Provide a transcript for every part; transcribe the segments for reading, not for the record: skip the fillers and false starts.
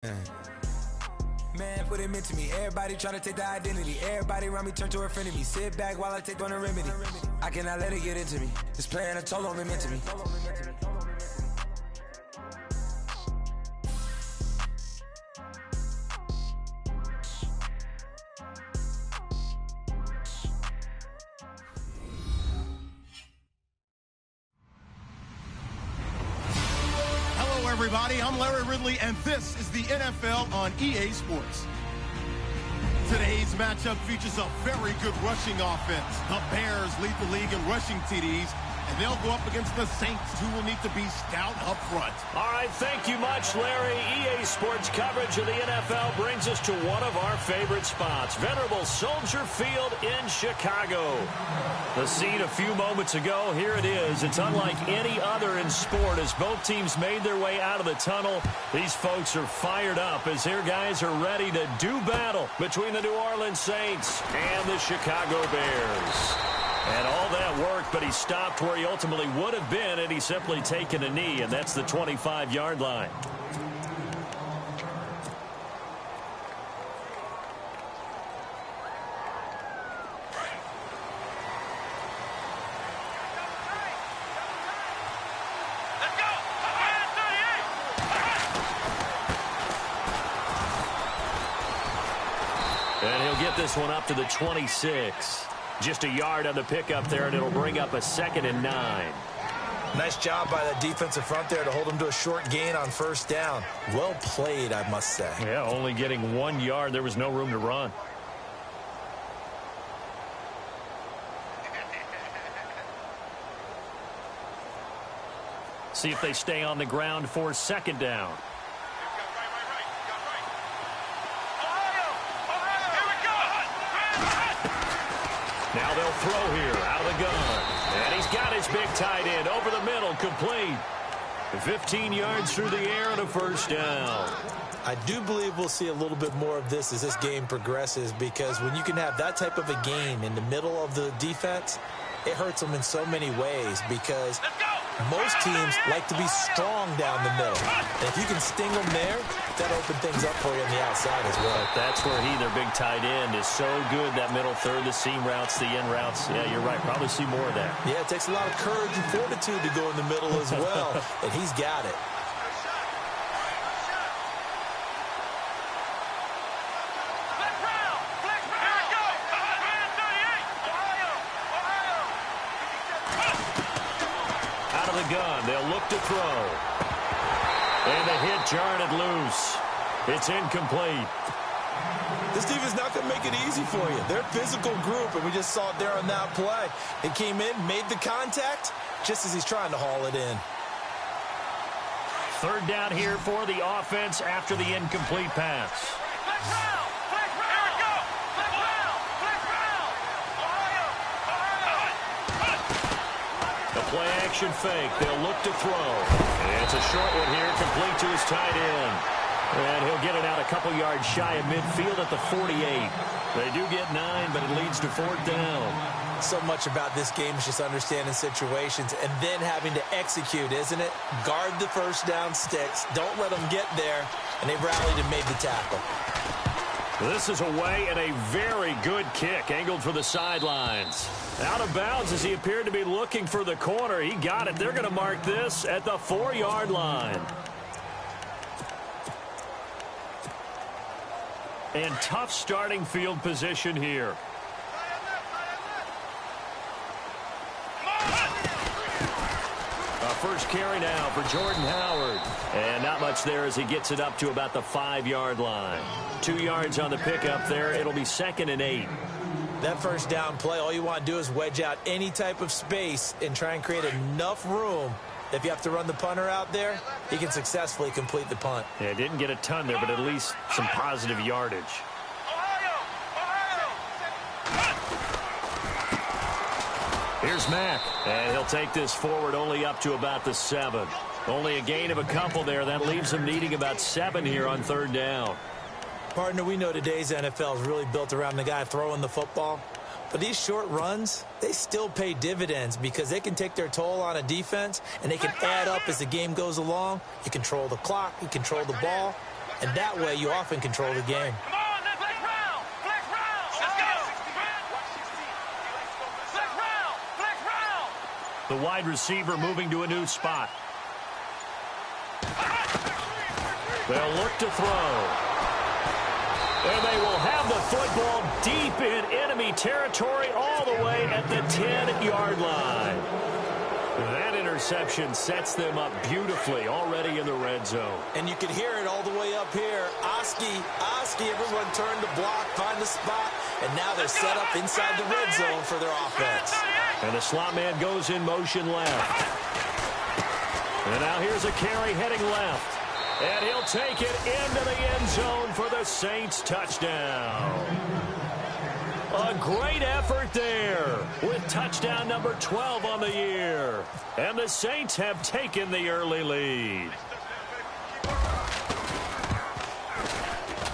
Man, put it into me. Everybody trying to take the identity. Everybody around me turn to a friend of me. Sit back while I take on the remedy. I cannot let it get into me. It's playing a toll on me mentally. Everybody, I'm Larry Ridley, and this is the NFL on EA Sports. Today's matchup features a very good rushing offense. The Bears lead the league in rushing TDs, and they'll go up against the Saints, who will need to be stout up front. All right, thank you much, Larry. EA Sports coverage of the NFL brings us to one of our favorite spots, venerable Soldier Field in Chicago. The scene a few moments ago, here it is. It's unlike any other in sport as both teams made their way out of the tunnel. These folks are fired up as their guys are ready to do battle between the New Orleans Saints and the Chicago Bears. And all that worked, but he stopped where he ultimately would have been had he simply taken a knee, and that's the 25-yard line. And he'll get this one up to the 26. Just a yard on the pickup there, and it'll bring up a 2nd and 9. Nice job by the defensive front there to hold him to a short gain on first down. Well played, I must say. Yeah, only getting 1 yard. There was no room to run. See if they stay on the ground for 2nd down. Now they'll throw here out of the gun. And he's got his big tight end over the middle, complete. 15 yards through the air and a first down. I do believe we'll see a little bit more of this as this game progresses, because when you can have that type of a gain in the middle of the defense, it hurts them in so many ways, because most teams like to be strong down the middle. And if you can sting them there, that opens things up for you on the outside as well. But that's where their big tight end, is so good, that middle third, the seam routes, the in routes. Yeah, you're right. Probably see more of that. Yeah, it takes a lot of courage and fortitude to go in the middle as well, and he's got it. Gun. They'll look to throw. And the hit jarred it loose. It's incomplete. This defense is not going to make it easy for you. They're a physical group, and we just saw it there on that play. They came in, made the contact, just as he's trying to haul it in. 3rd down here for the offense after the incomplete pass. Play-action fake. They'll look to throw. And it's a short one here, complete to his tight end. And he'll get it out a couple yards shy of midfield at the 48. They do get 9, but it leads to 4th down. So much about this game is just understanding situations and then having to execute, isn't it? Guard the first down sticks. Don't let them get there. And they've rallied and made the tackle. This is away, and a very good kick, angled for the sidelines. Out of bounds as he appeared to be looking for the corner. He got it. They're going to mark this at the 4-yard line. And tough starting field position here. First carry now for Jordan Howard. And not much there as he gets it up to about the 5-yard line. 2 yards on the pickup there. It'll be 2nd and 8. That first down play, all you want to do is wedge out any type of space and try and create enough room. If you have to run the punter out there, he can successfully complete the punt. Yeah, didn't get a ton there, but at least some positive yardage. Here's Mack, and he'll take this forward only up to about the 7. Only a gain of a couple there. That leaves him needing about 7 here on 3rd down. Partner, we know today's NFL is really built around the guy throwing the football. But these short runs, they still pay dividends because they can take their toll on a defense, and they can add up as the game goes along. You control the clock, you control the ball, and that way you often control the game. Come on, let's flex round. Flex round. Let's go. Flex round. Flex round. The wide receiver moving to a new spot. They'll look to throw. And they will have the football deep in enemy territory all the way at the 10-yard line. That interception sets them up beautifully already in the red zone. And you can hear it all the way up here. Oski, everyone turned the block, find the spot, and now they're set up inside the red zone for their offense. And the slot man goes in motion left. And now here's a carry heading left. And he'll take it into the end zone for the Saints touchdown. A great effort there with touchdown number 12 on the year. And the Saints have taken the early lead.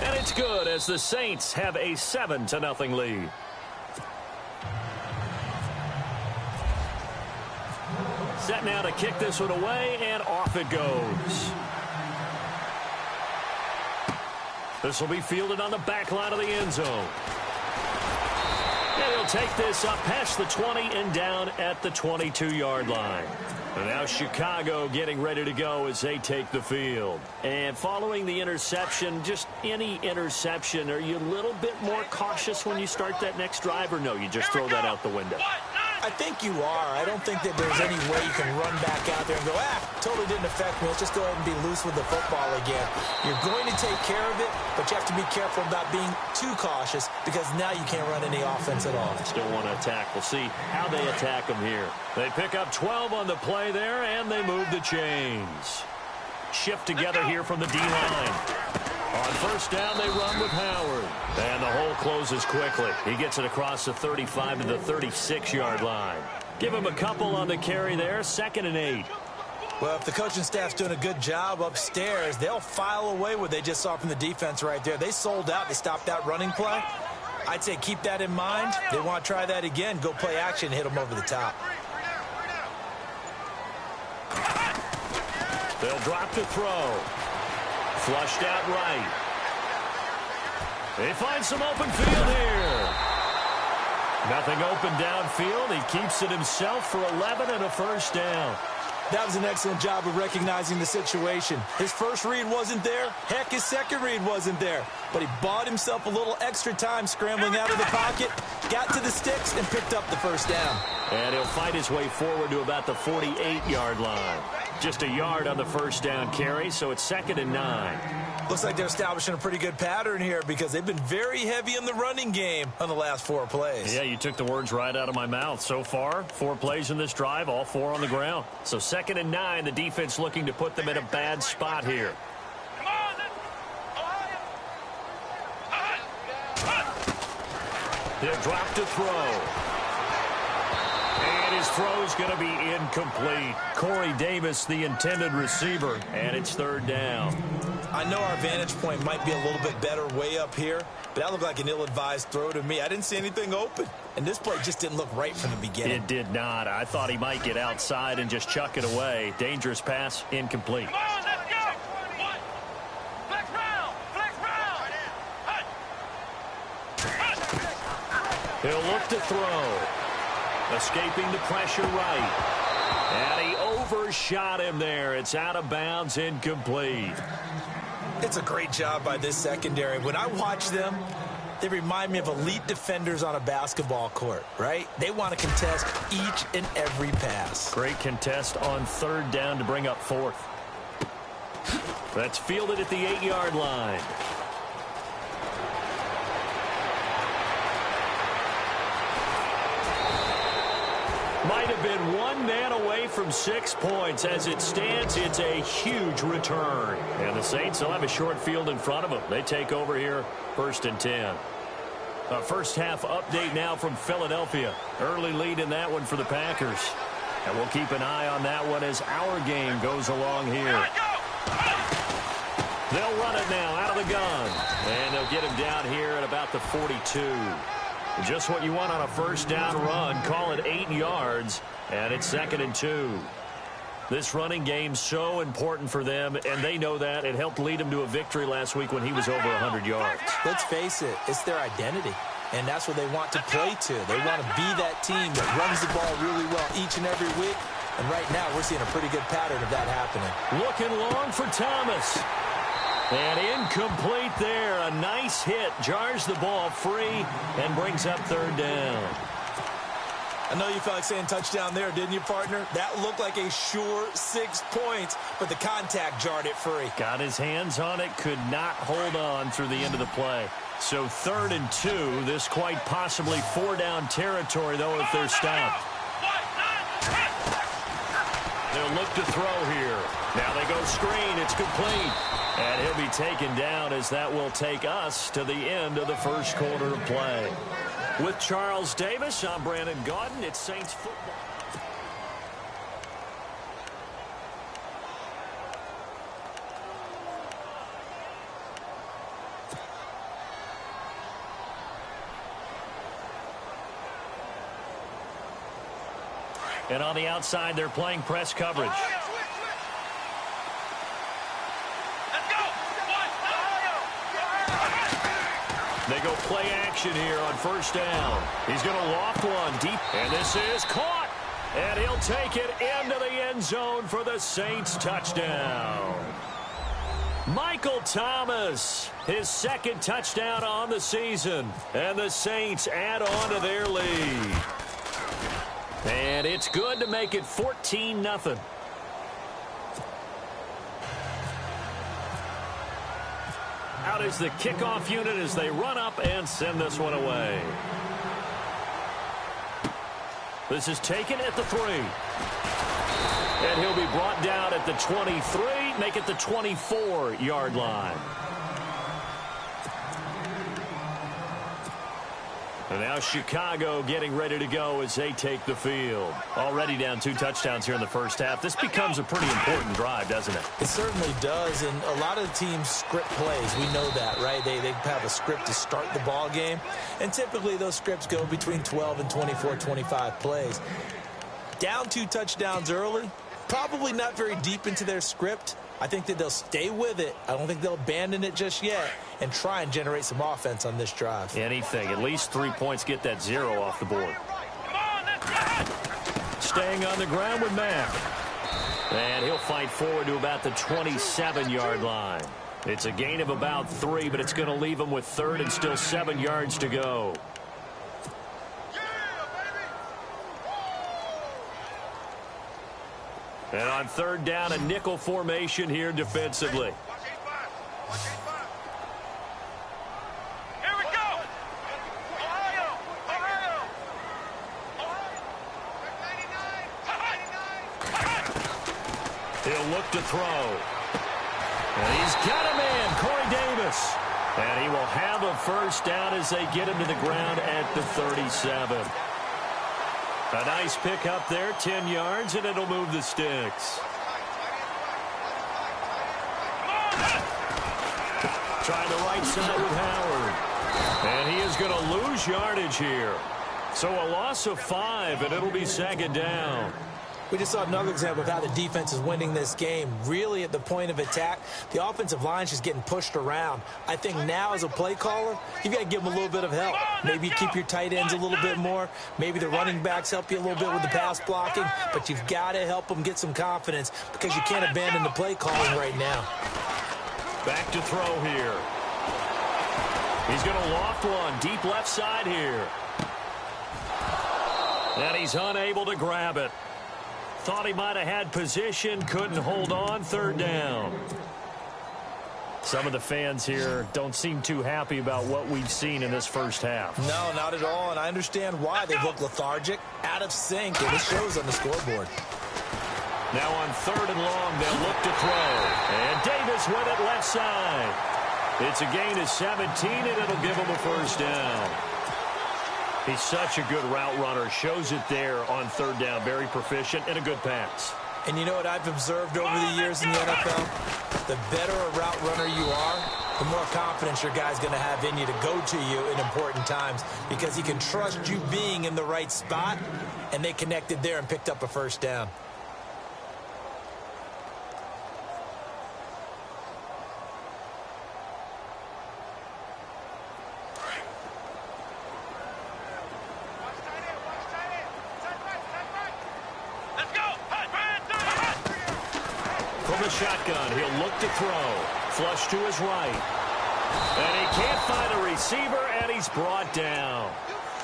And it's good as the Saints have a 7-0 lead. Set now to kick this one away, and off it goes. This will be fielded on the back line of the end zone. And he'll take this up past the 20 and down at the 22-yard line. And now Chicago getting ready to go as they take the field. And following the interception, just any interception, are you a little bit more cautious when you start that next drive, or no, you just throw that out the window? I think you are. I don't think that there's any way you can run back out there and go, totally didn't affect me. Let's just go ahead and be loose with the football again. You're going to take care of it, but you have to be careful about being too cautious because now you can't run any offense at all. Still want to attack. We'll see how they attack them here. They pick up 12 on the play there, and they move the chains. Shift together here from the D-line. On first down, they run with Howard. And the hole closes quickly. He gets it across the 35 to the 36-yard line. Give him a couple on the carry there. 2nd and 8. Well, if the coaching staff's doing a good job upstairs, they'll file away what they just saw from the defense right there. They sold out. They stopped that running play. I'd say keep that in mind. They want to try that again. Go play action, hit them over the top. They'll drop to throw. Flushed out right. They find some open field here. Nothing open downfield. He keeps it himself for 11 and a first down. That was an excellent job of recognizing the situation. His first read wasn't there. Heck, his second read wasn't there. But he bought himself a little extra time scrambling out of the pocket, got to the sticks, and picked up the first down. And he'll fight his way forward to about the 48-yard line. Just a yard on the first down carry, so it's 2nd and 9. Looks like they're establishing a pretty good pattern here because they've been very heavy in the running game on the last 4 plays. Yeah, you took the words right out of my mouth. So far, 4 plays in this drive, all 4 on the ground. So 2nd and 9, the defense looking to put them in a bad spot here. He'll drop to throw. And his throw's going to be incomplete. Corey Davis, the intended receiver, and it's 3rd down. I know our vantage point might be a little bit better way up here, but that looked like an ill-advised throw to me. I didn't see anything open, and this play just didn't look right from the beginning. It did not. I thought he might get outside and just chuck it away. Dangerous pass, incomplete. Come on, let's go! Flex round! Flex round! He'll look to throw. Escaping the pressure right. And he overshot him there. It's out of bounds, incomplete. It's a great job by this secondary. When I watch them, they remind me of elite defenders on a basketball court, right? They want to contest each and every pass. Great contest on 3rd down to bring up 4th. That's fielded at the 8-yard line. Might have been 1 man away from 6 points. As it stands, it's a huge return. And the Saints will have a short field in front of them. They take over here, 1st and 10. A first half update now from Philadelphia. Early lead in that one for the Packers. And we'll keep an eye on that one as our game goes along here. They'll run it now out of the gun. And they'll get him down here at about the 42. Just what you want on a first down run. Call it 8 yards. And it's 2nd and 2. This running game's so important for them, and they know that. It helped lead them to a victory last week when he was over 100 yards. Let's face it, it's their identity, and that's what they want to play to. They want to be that team that runs the ball really well each and every week, and right now we're seeing a pretty good pattern of that happening. Looking long for Thomas. And incomplete there. A nice hit. Jars the ball free and brings up third down. I know you felt like saying touchdown there, didn't you, partner? That looked like a sure 6 points, but the contact jarred it free. Got his hands on it, could not hold on through the end of the play. So 3rd and 2. This quite possibly 4-down territory, though, if they're stopped. They'll look to throw here. Now they go screen. It's complete. And he'll be taken down as that will take us to the end of the first quarter of play. With Charles Davis, I'm Brandon Gaudin. It's Saints football. And on the outside, they're playing press coverage. They go play action here on first down. He's going to loft one deep. And this is caught. And he'll take it into the end zone for the Saints touchdown. Michael Thomas, his 2nd touchdown on the season. And the Saints add on to their lead. And it's good to make it 14-0. Out is the kickoff unit as they run up and send this one away. This is taken at the 3. And he'll be brought down at the 23, make it the 24-yard line. And now Chicago getting ready to go as they take the field. Already down 2 touchdowns here in the first half. This becomes a pretty important drive, doesn't it? It certainly does, and a lot of the teams script plays. We know that, right? They have a script to start the ball game, and typically those scripts go between 12 and 24, 25 plays. Down 2 touchdowns early, probably not very deep into their script. I think that they'll stay with it. I don't think they'll abandon it just yet and try and generate some offense on this drive. Anything. At least 3 points, get that 0 off the board. Staying on the ground with Mack. And he'll fight forward to about the 27-yard line. It's a gain of about 3, but it's going to leave him with 3rd and still 7 yards to go. And on 3rd down, a nickel formation here defensively. Here we go. He'll look to throw. And he's got a man, Corey Davis. And he will have a first down as they get him to the ground at the 37. A nice pick up there, 10 yards, and it'll move the sticks. Trying the right side with Howard. And he is going to lose yardage here. So a loss of 5, and it'll be 2nd down. We just saw another example of how the defense is winning this game. Really at the point of attack, the offensive line's just getting pushed around. I think now as a play caller, you've got to give them a little bit of help. Maybe you keep your tight ends a little bit more. Maybe the running backs help you a little bit with the pass blocking. But you've got to help them get some confidence because you can't abandon the play calling right now. Back to throw here. He's going to loft one deep left side here. And he's unable to grab it. Thought he might have had position, couldn't hold on, 3rd down. Some of the fans here don't seem too happy about what we've seen in this first half. No, not at all, and I understand why. They look lethargic, out of sync, and it shows on the scoreboard. Now on 3rd and long, they'll look to throw. And Davis with it left side. It's a gain of 17, and it'll give him a first down. He's such a good route runner. Shows it there on 3rd down. Very proficient and a good pass. And you know what I've observed over the years in the NFL? The better a route runner you are, the more confidence your guy's going to have in you to go to you in important times because he can trust you being in the right spot, and they connected there and picked up a first down. the shotgun. He'll look to throw. Flush to his right. And he can't find a receiver, and he's brought down.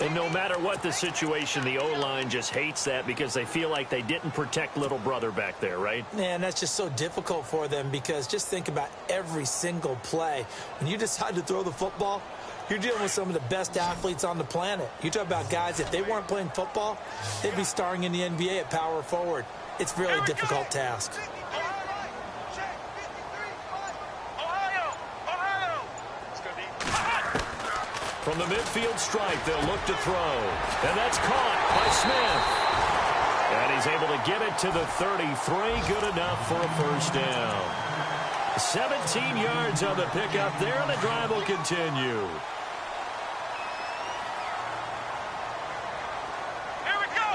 And no matter what the situation, the O-line just hates that because they feel like they didn't protect little brother back there, right? Man, that's just so difficult for them because just think about every single play. When you decide to throw the football, you're dealing with some of the best athletes on the planet. You talk about guys, if they weren't playing football, they'd be starring in the NBA at power forward. It's really a difficult task. From the midfield stripe, they'll look to throw. And that's caught by Smith. And he's able to get it to the 33. Good enough for a first down. 17 yards on the pickup there, and the drive will continue. Here we go.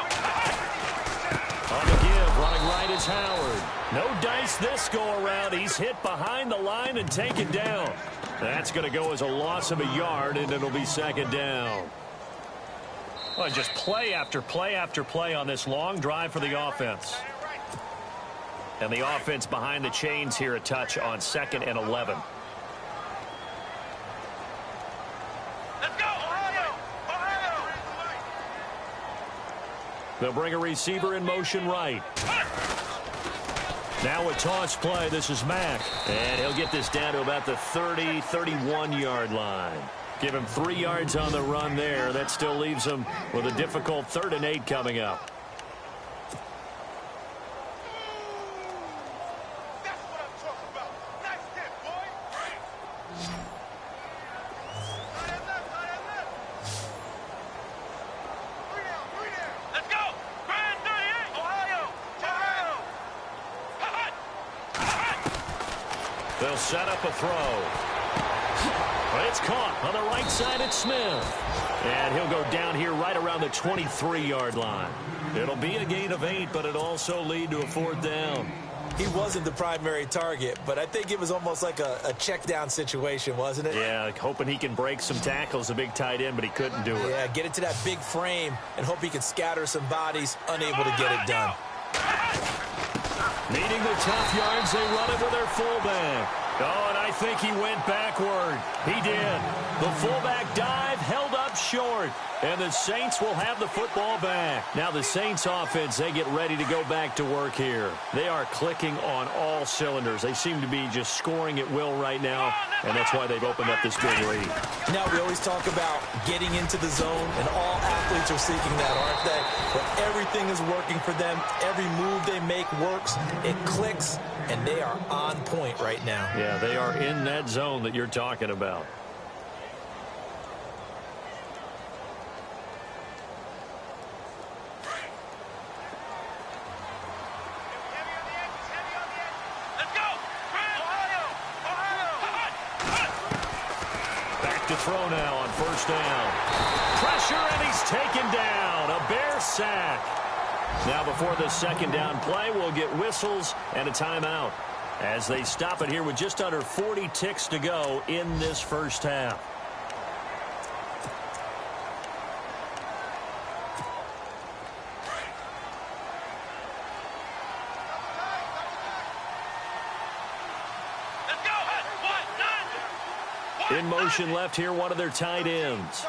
On the give, running right is Howard. No dice this go around. He's hit behind the line and taken down. That's going to go as a loss of a yard, and it'll be second down. Well, just play after play after play on this long drive for the offense. And the offense behind the chains here a touch on 2nd and 11. Let's go, Ohio! Ohio! They'll bring a receiver in motion right. Now a toss play. This is Mack. And he'll get this down to about the 30, 31-yard line. Give him 3 yards on the run there. That still leaves him with a difficult 3rd and 8 coming up. That's what I'm talking about. Nice hit, boy. Let's go. Brand 38. Ohio. Ohio. They'll set up a throw. It's caught on the right side. It's Smith. And he'll go down here right around the 23-yard line. It'll be a gain of 8, but it'll also lead to a 4th down. He wasn't the primary target, but I think it was almost like a check down situation, wasn't it? Yeah, hoping he can break some tackles, a big tight end, but he couldn't do it. Yeah, get it to that big frame and hope he can scatter some bodies, unable to get it done. Needing the tough yards, they run it with their fullback. Oh, and I think he went backward. He did. The fullback dive held up short. And the Saints will have the football back. Now the Saints offense, they get ready to go back to work here. They are clicking on all cylinders. They seem to be just scoring at will right now, and that's why they've opened up this big lead. Now we always talk about getting into the zone, and all athletes are seeking that, aren't they? But everything is working for them. Every move they make works. It clicks, and they are on point right now. Yeah, they are in that zone that you're talking about. To throw now on first down. Pressure, and he's taken down. A Bear sack. Now before the second down play, we'll get whistles and a timeout as they stop it here with just under 40 ticks to go in this first half. In motion left here, one of their tight ends.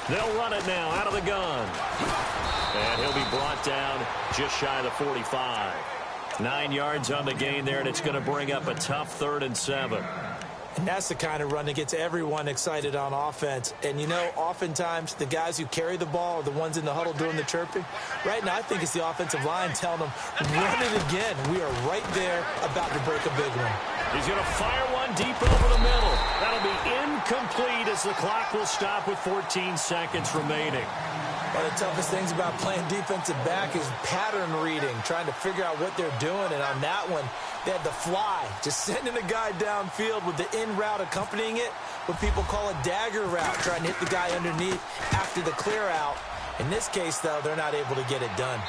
They'll run it now out of the gun. And he'll be brought down just shy of the 45. 9 yards on the gain there, and it's going to bring up a tough 3rd and 7. And that's the kind of run that gets everyone excited on offense. And, you know, oftentimes the guys who carry the ball are the ones in the huddle doing the chirping. Right now, I think it's the offensive line telling them, run it again. We are right there about to break a big one. He's going to fire one deep over the middle. That'll be incomplete as the clock will stop with 14 seconds remaining. One of the toughest things about playing defensive back is pattern reading, trying to figure out what they're doing. And on that one, they had the fly, just sending a guy downfield with the in route accompanying it, what people call a dagger route, trying to hit the guy underneath after the clear out. In this case, though, they're not able to get it done.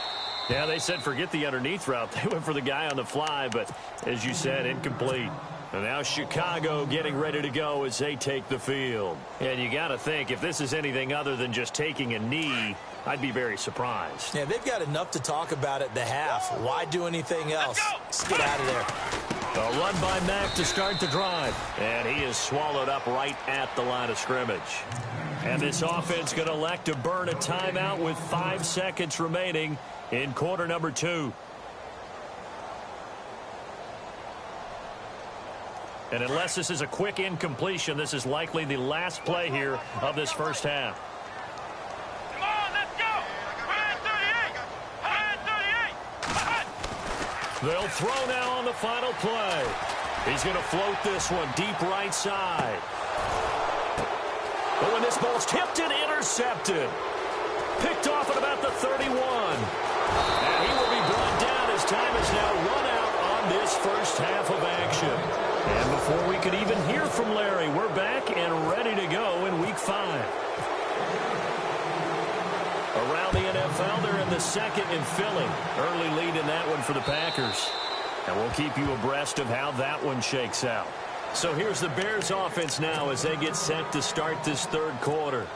Yeah, they said forget the underneath route. They went for the guy on the fly, but as you said, incomplete. And now Chicago getting ready to go as they take the field. And you got to think, if this is anything other than just taking a knee, I'd be very surprised. Yeah, they've got enough to talk about at the half. Why do anything else? Let's get out of there. A run by Mack to start the drive. And he is swallowed up right at the line of scrimmage. And this offense going to elect to burn a timeout with 5 seconds remaining in quarter number 2. And unless this is a quick incompletion, this is likely the last play here of this first half. Come on, let's go! 138! 138! They'll throw now on the final play. He's going to float this one deep right side. But when this ball's tipped and intercepted. Picked off at about the 31. And he will be brought down as time is now run out on this first half of action. And before we could even hear from Larry, we're back and ready to go in Week 5. Around the NFL, they're in the second and Philly. Early lead in that one for the Packers. And we'll keep you abreast of how that one shakes out. So here's the Bears offense now as they get set to start this third quarter.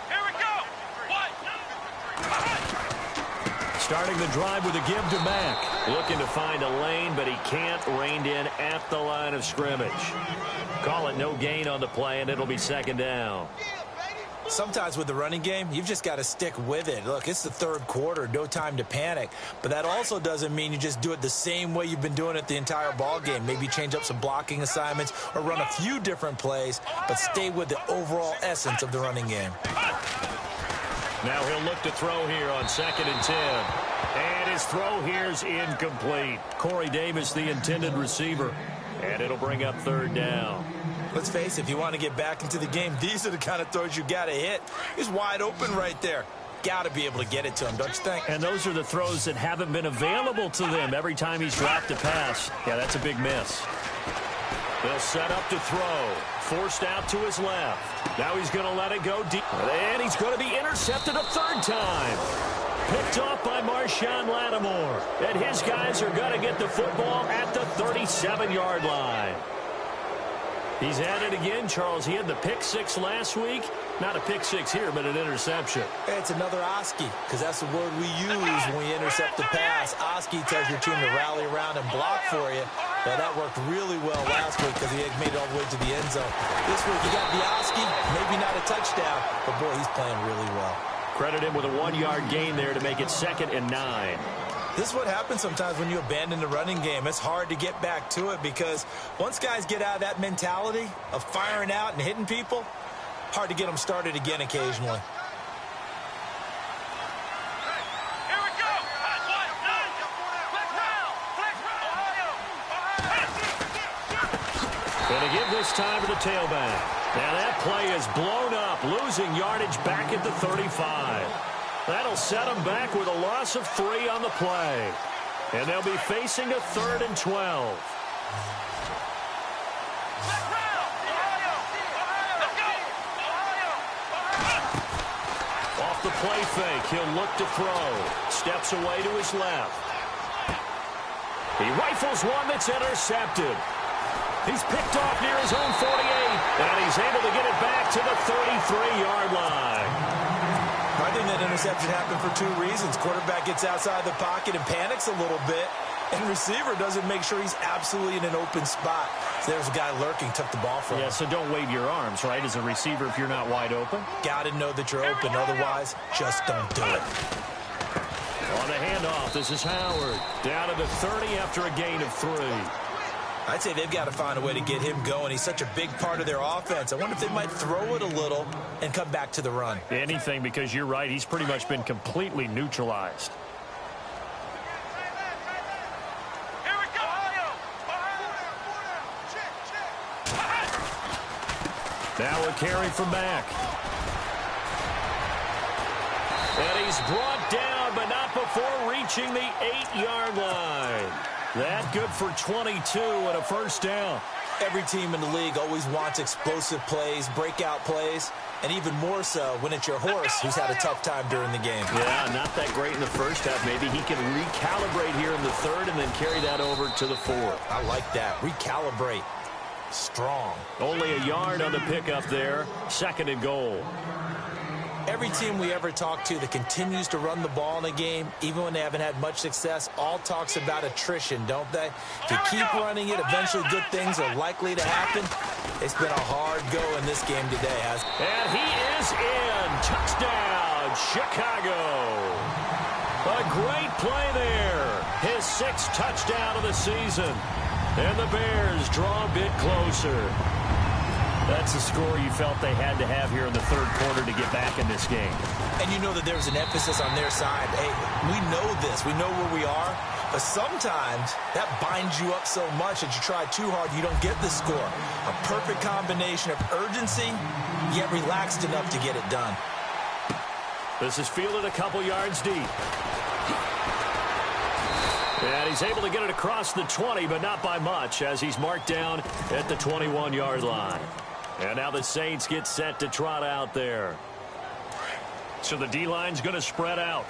Here we go! Starting the drive with a give to Mack. Looking to find a lane, but he can't. Reined in at the line of scrimmage. Call it no gain on the play, and it'll be second down. Sometimes with the running game, you've just got to stick with it. Look, it's the third quarter, no time to panic. But that also doesn't mean you just do it the same way you've been doing it the entire ball game. Maybe change up some blocking assignments or run a few different plays, but stay with the overall essence of the running game. Now he'll look to throw here on 2nd and 10. And his throw here's incomplete. Corey Davis, the intended receiver. And it'll bring up third down. Let's face it, if you want to get back into the game, these are the kind of throws you got to hit. He's wide open right there. Got to be able to get it to him, don't you think? And those are the throws that haven't been available to them every time he's dropped a pass. Yeah, that's a big miss. They'll set up to throw. Forced out to his left. Now he's going to let it go deep. And he's going to be intercepted a third time. Picked off by Marshawn Lattimore. And his guys are going to get the football at the 37-yard line. He's at it again, Charles. He had the pick six last week. Not a pick six here, but an interception. It's another Oski, because that's the word we use when we intercept the pass. Oski tells your team to rally around and block for you. Well, that worked really well last week because he had made it all the way to the end zone. This week, you got the Oski, maybe not a touchdown, but boy, he's playing really well. Credit him with a 1-yard gain there to make it 2nd and 9. This is what happens sometimes when you abandon the running game. It's hard to get back to it because once guys get out of that mentality of firing out and hitting people, hard to get them started again occasionally. Here we go! Going to give this time to the tailback. Now that play is blown up, losing yardage back at the 35. That'll set them back with a loss of 3 on the play. And they'll be facing a 3rd and 12. Off the play fake, he'll look to throw. Steps away to his left. He rifles one that's intercepted. He's picked off near his own 48, and he's able to get it back to the 33-yard line. I think that interception happened for 2 reasons. Quarterback gets outside the pocket and panics a little bit, and receiver doesn't make sure he's absolutely in an open spot. So there's a guy lurking, took the ball from him. Yeah, so don't wave your arms, right, as a receiver if you're not wide open. Got to know that you're open. Otherwise, just don't do it. On the handoff, this is Howard. Down to the 30 after a gain of 3. I'd say they've got to find a way to get him going. He's such a big part of their offense. I wonder if they might throw it a little and come back to the run. Anything, because you're right. He's pretty much been completely neutralized. Here we go! Now a carry from Mack. And he's brought down, but not before reaching the 8-yard line. That good for 22 and a first down. Every team in the league always wants explosive plays, breakout plays, and even more so when it's your horse who's had a tough time during the game. Yeah, not that great in the first half. Maybe he can recalibrate here in the 3rd and then carry that over to the 4th. I like that. Recalibrate. strong. Only a yard on the pickup there. 2nd and goal. Every team we ever talk to that continues to run the ball in a game, even when they haven't had much success, all talks about attrition, don't they? If you keep running it, eventually good things are likely to happen. It's been a hard go in this game today. And he is in. Touchdown, Chicago. A great play there. His 6th touchdown of the season. And the Bears draw a bit closer. That's the score you felt they had to have here in the 3rd quarter to get back in this game. And you know that there's an emphasis on their side. Hey, we know this. We know where we are. But sometimes that binds you up so much that you try too hard, you don't get the score. A perfect combination of urgency, yet relaxed enough to get it done. This is fielded a couple yards deep. And he's able to get it across the 20, but not by much, as he's marked down at the 21-yard line. And now the Saints get set to trot out there. So the D-line's going to spread out.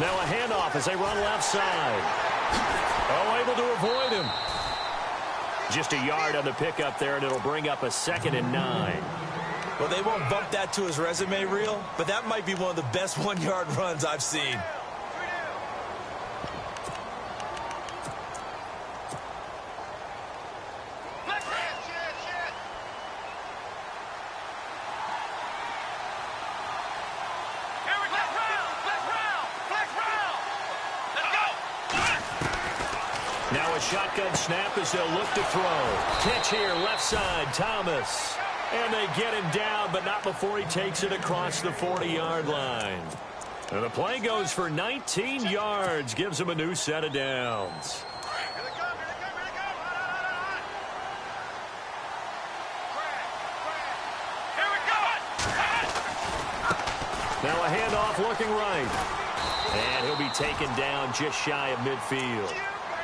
Now a handoff as they run left side. Oh, able to avoid him. Just a yard on the pickup there, and it'll bring up a 2nd and 9. Well, they won't bump that to his resume reel, but that might be one of the best 1-yard runs I've seen. Now a shotgun snap as they'll look to throw. Catch here, left side, Thomas. And they get him down, but not before he takes it across the 40-yard line. And the play goes for 19 yards, gives him a new set of downs. Now a handoff looking right. And he'll be taken down just shy of midfield.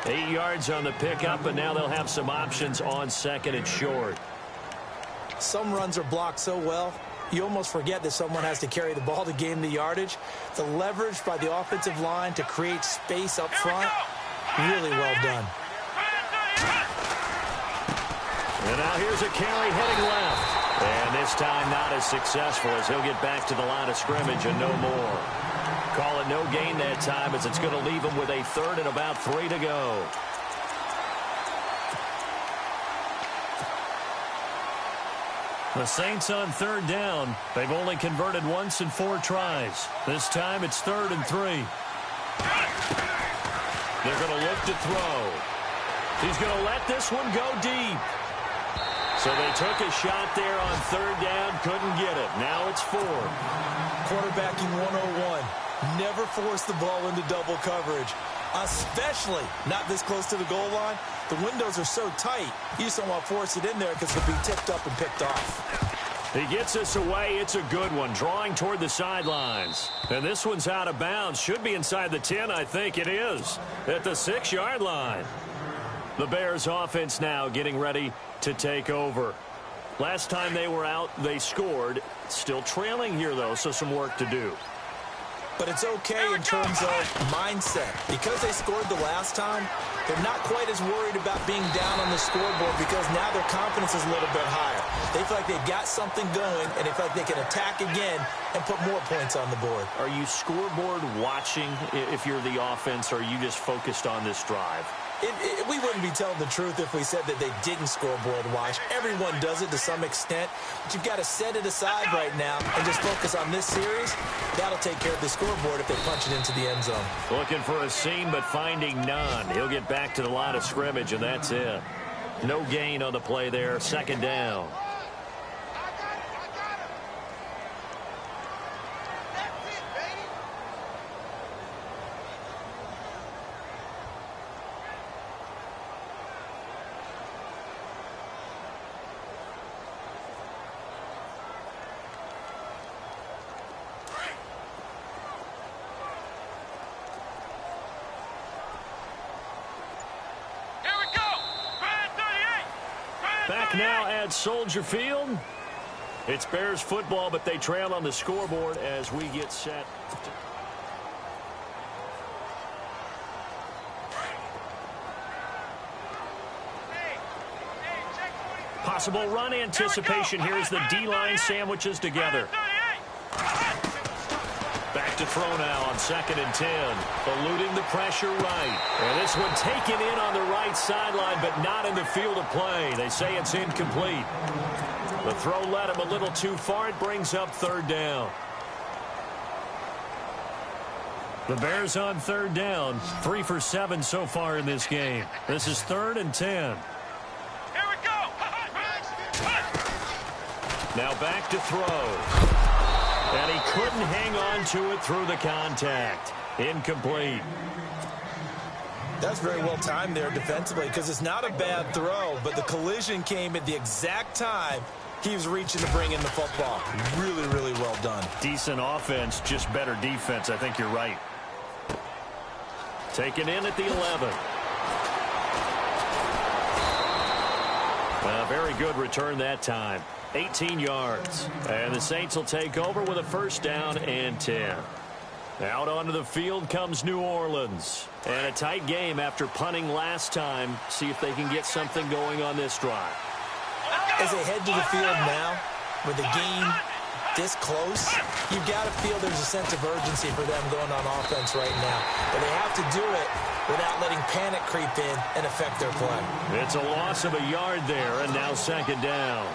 8 yards on the pickup, and now they'll have some options on 2nd and short. Some runs are blocked so well, you almost forget that someone has to carry the ball to gain the yardage. The leverage by the offensive line to create space up front, really well done. And now here's a carry heading left. And this time not as successful, as he'll get back to the line of scrimmage and no more. Call it no gain that time, as it's going to leave him with a 3rd and about 3 to go. The Saints on 3rd down. They've only converted once in 4 tries. This time it's 3rd and 3. They're going to look to throw. He's going to let this one go deep. So they took a shot there on 3rd down, couldn't get it. Now it's 4. Quarterbacking 101. Never force the ball into double coverage, especially not this close to the goal line. The windows are so tight, you just don't want to force it in there because it'll be tipped up and picked off. He gets this away. It's a good one, drawing toward the sidelines. And this one's out of bounds. Should be inside the 10, I think it is, at the 6-yard line. The Bears offense now getting ready to take over. Last time they were out, they scored. Still trailing here, though, so some work to do. But it's okay in terms of mindset. Because they scored the last time, they're not quite as worried about being down on the scoreboard because now their confidence is a little bit higher. They feel like they've got something going, and they feel like they can attack again and put more points on the board. Are you scoreboard watching if you're the offense, or are you just focused on this drive? We wouldn't be telling the truth if we said that they didn't scoreboard watch. Everyone does it to some extent. But you've got to set it aside right now and just focus on this series. That'll take care of the scoreboard if they punch it into the end zone. Looking for a seam, but finding none. He'll get back to the line of scrimmage, and that's it. No gain on the play there. 2nd down. Back now at Soldier Field. It's Bears football, but they trail on the scoreboard as we get set. Possible run anticipation here as the D-line sandwiches together. Back to throw now on 2nd and 10. Eluding the pressure right. And this one taken in on the right sideline, but not in the field of play. They say it's incomplete. The throw led him a little too far. It brings up 3rd down. The Bears on 3rd down. 3 for 7 so far in this game. This is 3rd and 10. Here we go. Now back to throw. And he couldn't hang on to it through the contact. Incomplete. That's very well timed there defensively because it's not a bad throw, but the collision came at the exact time he was reaching to bring in the football. Really, really well done. Decent offense, just better defense. I think you're right. Taken in at the 11. Very good return that time. 18 yards. And the Saints will take over with a 1st down and 10. Out onto the field comes New Orleans. And a tight game after punting last time. See if they can get something going on this drive. As they head to the field now, with the game this close, you've got to feel there's a sense of urgency for them going on offense right now. But they have to do it without letting panic creep in and affect their play. It's a loss of a yard there, and now 2nd down.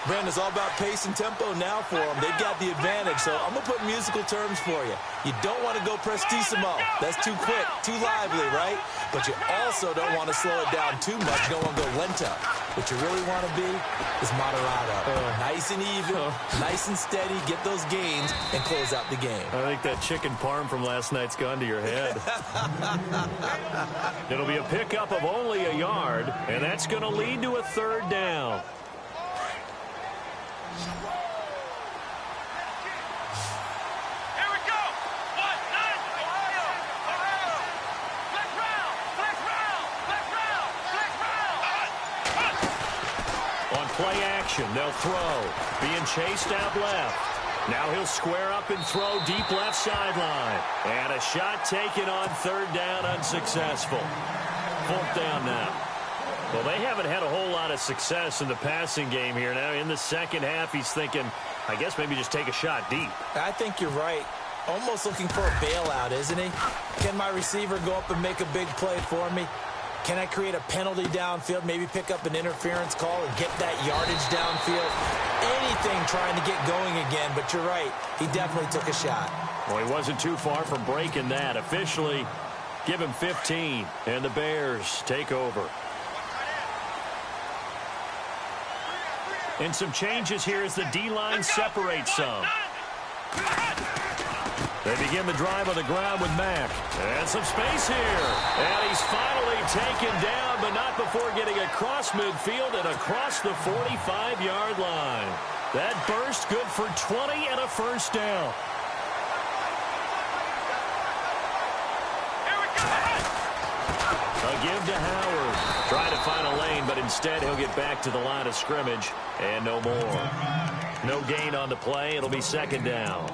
Brandon, it's all about pace and tempo now for them. They've got the advantage, so I'm going to put musical terms for you. You don't want to go prestissimo. That's too quick, too lively, right? But you also don't want to slow it down too much. You don't want to go lento. What you really want to be is moderado. Nice and even, nice and steady, get those gains, and close out the game. I think that chicken parm from last night's gone to your head. It'll be a pickup of only a yard, and that's going to lead to a 3rd down. Play action. They'll throw. Being chased out left. Now he'll square up and throw deep left sideline. And a shot taken on 3rd down, unsuccessful. 4th down now. Well, they haven't had a whole lot of success in the passing game here. Now in the 2nd half, he's thinking, I guess maybe just take a shot deep. I think you're right. Almost looking for a bailout, isn't he? Can my receiver go up and make a big play for me? Can I create a penalty downfield, maybe pick up an interference call and get that yardage downfield? Anything trying to get going again, but you're right. He definitely took a shot. Well, he wasn't too far from breaking that. Officially, give him 15, and the Bears take over. And some changes here as the D-line separates some. They begin the drive on the ground with Mack. And some space here. And he's finally taken down, but not before getting across midfield and across the 45-yard line. That burst good for 20 and a 1st down. Here we go. A give to Howard. Trying to find a lane, but instead he'll get back to the line of scrimmage. And no more. No gain on the play. It'll be 2nd down.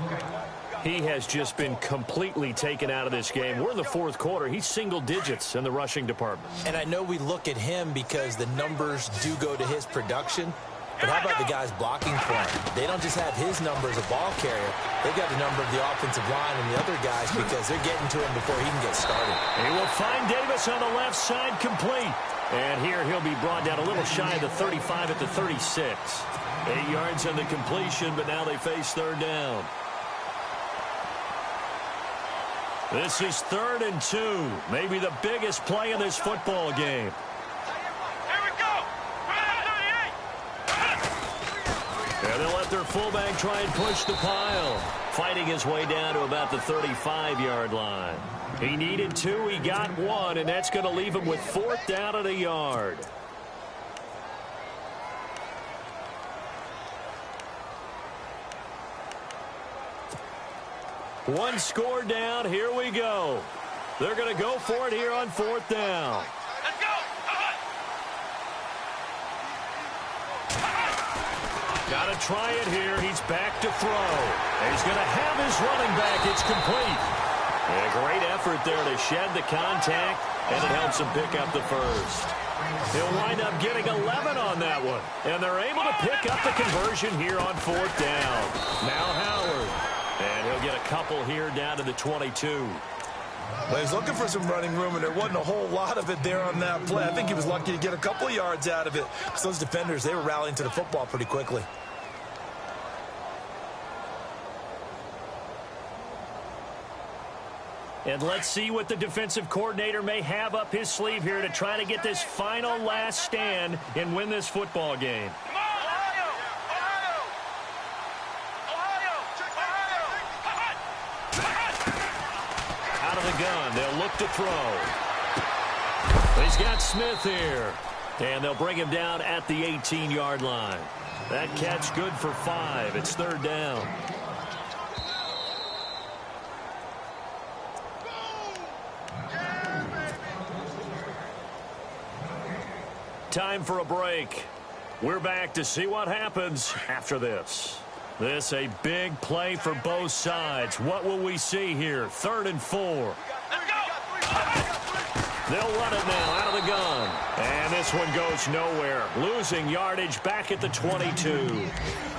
He has just been completely taken out of this game. We're in the 4th quarter. He's single digits in the rushing department. And I know we look at him because the numbers do go to his production. But how about the guys blocking for him? They don't just have his number as a ball carrier. They've got the number of the offensive line and the other guys because they're getting to him before he can get started. He will find Davis on the left side complete. And here he'll be brought down a little shy of the 35 at the 36. 8 yards on the completion, but now they face 3rd down. This is 3rd and 2. Maybe the biggest play in this football game. Here we go. And they'll let their fullback try and push the pile. Fighting his way down to about the 35-yard line. He needed 2. He got 1, and that's going to leave him with 4th down at a yard. One score down. Here we go. They're going to go for it here on 4th down. Let's go. Got to try it here. He's back to throw. And he's going to have his running back. It's complete. And a great effort there to shed the contact, and it helps him pick up the 1st. He'll wind up getting 11 on that one. And they're able to pick up the conversion here on 4th down. Now Howard. And he'll get a couple here down to the 22. Well, he's looking for some running room, and there wasn't a whole lot of it there on that play. I think he was lucky to get a couple of yards out of it. Because those defenders, they were rallying to the football pretty quickly. And let's see what the defensive coordinator may have up his sleeve here to try to get this final last stand and win this football game. Out of the gun, they'll look to throw. He's got Smith here. And they'll bring him down at the 18-yard line. That catch good for 5. It's 3rd down. Time for a break. We're back to see what happens after this. This a big play for both sides. What will we see here? 3rd and 4. They'll run it now out of the gun. And this one goes nowhere. Losing yardage back at the 22.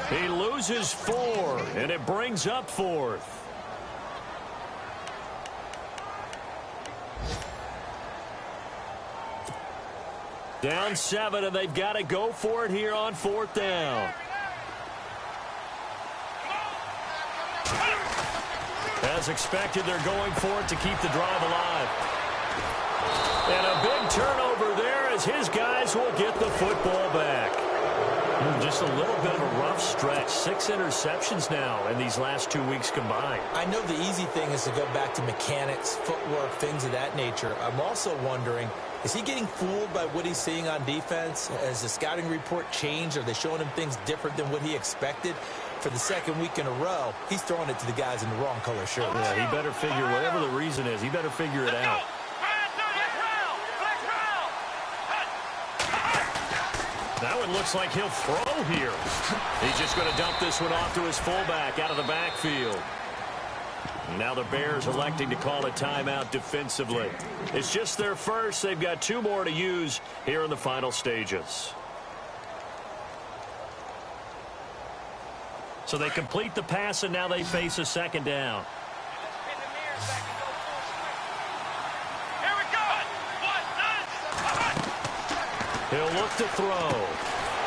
He loses 4, and it brings up 4th. Down 7, and they've got to go for it here on 4th down. As expected, they're going for it to keep the drive alive. And a big turnover there as his guys will get the football back. Just a little bit of a rough stretch. 6 interceptions now in these last 2 weeks combined. I know the easy thing is to go back to mechanics, footwork, things of that nature. I'm also wondering, is he getting fooled by what he's seeing on defense? Has the scouting report changed? Are they showing him things different than what he expected? For the 2nd week in a row, he's throwing it to the guys in the wrong color shirts. Yeah, he better figure, whatever the reason is, he better figure it out. That one looks like he'll throw here. He's just going to dump this one off to his fullback out of the backfield. Now the Bears electing to call a timeout defensively. It's just their first. They've got 2 more to use here in the final stages. So they complete the pass, and now they face a 2nd down. He'll look to throw.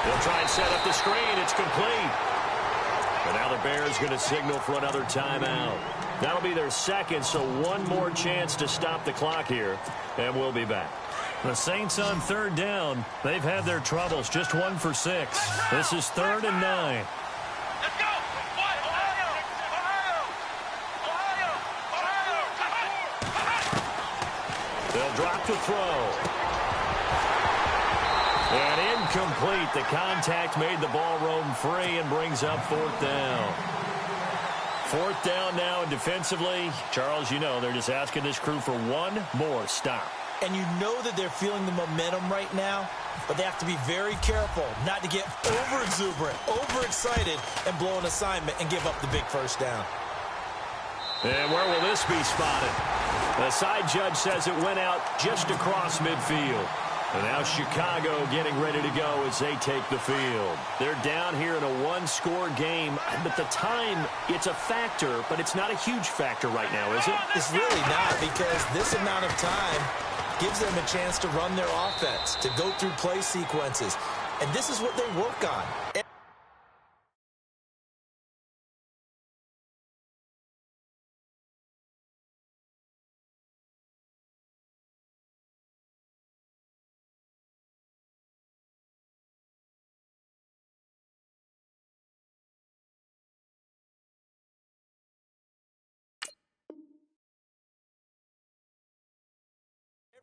He'll try and set up the screen. It's complete. And now the Bears going to signal for another timeout. That'll be their 2nd, so 1 more chance to stop the clock here. And we'll be back. The Saints on 3rd down. They've had their troubles. Just 1 for 6. This is 3rd and 9. Let's go! They'll drop to throw. And incomplete. The contact made the ball roam free and brings up 4th down. 4th down now, and defensively, Charles, you know, they're just asking this crew for 1 more stop. And you know that they're feeling the momentum right now, but they have to be very careful not to get over-exuberant, over-excited, and blow an assignment and give up the big 1st down. And where will this be spotted? The side judge says it went out just across midfield. And now Chicago getting ready to go as they take the field. They're down here in a 1-score game, but the time, it's a factor, but it's not a huge factor right now, is it? It's really not, because this amount of time gives them a chance to run their offense, to go through play sequences. And this is what they work on.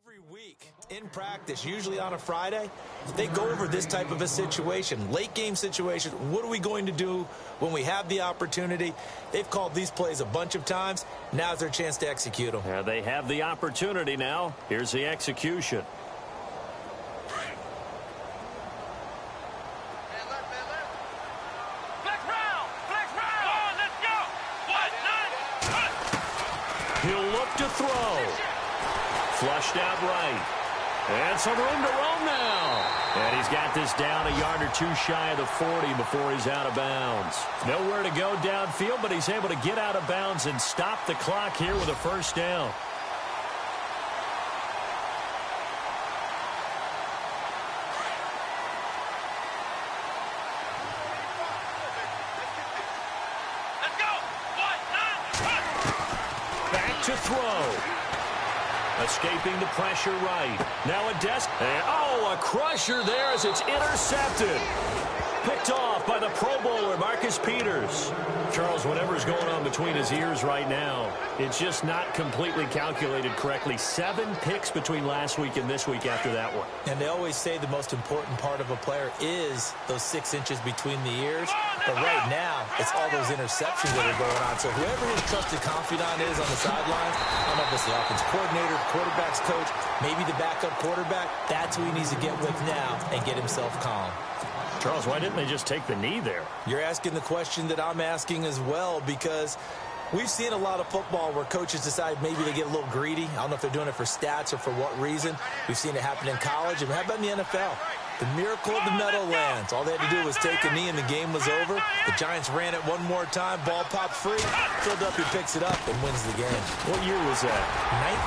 Every week in practice, usually on a Friday, they go over this type of a situation, late game situation. What are we going to do when we have the opportunity? They've called these plays a bunch of times. Now's their chance to execute them. Yeah, they have the opportunity now. Here's the execution. He'll look to throw. Flushed out right. And some room to roam now. And he's got this down a yard or two shy of the 40 before he's out of bounds. Nowhere to go downfield, but he's able to get out of bounds and stop the clock here with a first down. Let's go. 1, 9, 1. Back to throw. Escaping the pressure right. Now a a crusher there as it's intercepted. Picked off by the Pro Bowler, Marcus Peters. Charles, whatever's going on between his ears right now, it's just not completely calculated correctly. 7 picks between last week and this week after that one. And they always say the most important part of a player is those 6 inches between the ears. But right now, it's all those interceptions that are going on. So whoever his trusted confidant is on the sidelines, I don't know if it's the offense coordinator, quarterback's coach, maybe the backup quarterback, that's who he needs to get with now and get himself calm. Charles, why didn't they just take the knee there? You're asking the question that I'm asking as well, because we've seen a lot of football where coaches decide maybe they get a little greedy. I don't know if they're doing it for stats or for what reason. We've seen it happen in college. And how about in the NFL? The miracle of the Meadowlands. All they had to do was take a knee and the game was over. The Giants ran it one more time. Ball popped free. Philadelphia picks it up and wins the game. What year was that?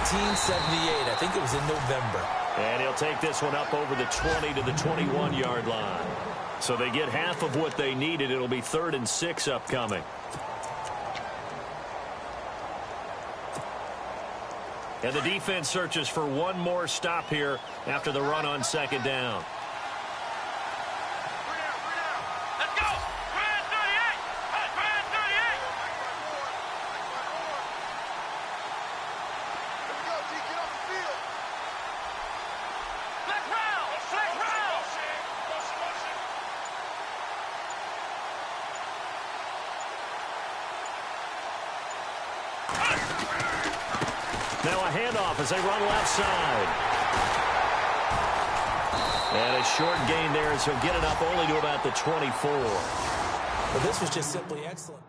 1978. I think it was in November. And he'll take this one up over the 20 to the 21-yard line. So they get half of what they needed. It'll be 3rd and 6 upcoming. And the defense searches for one more stop here after the run on 2nd down. Let's go. 38. 38. Flex round. Flex round. Now a handoff as they run left side. And a short gain there as he'll get it up only to about the 24. But this was just simply excellent.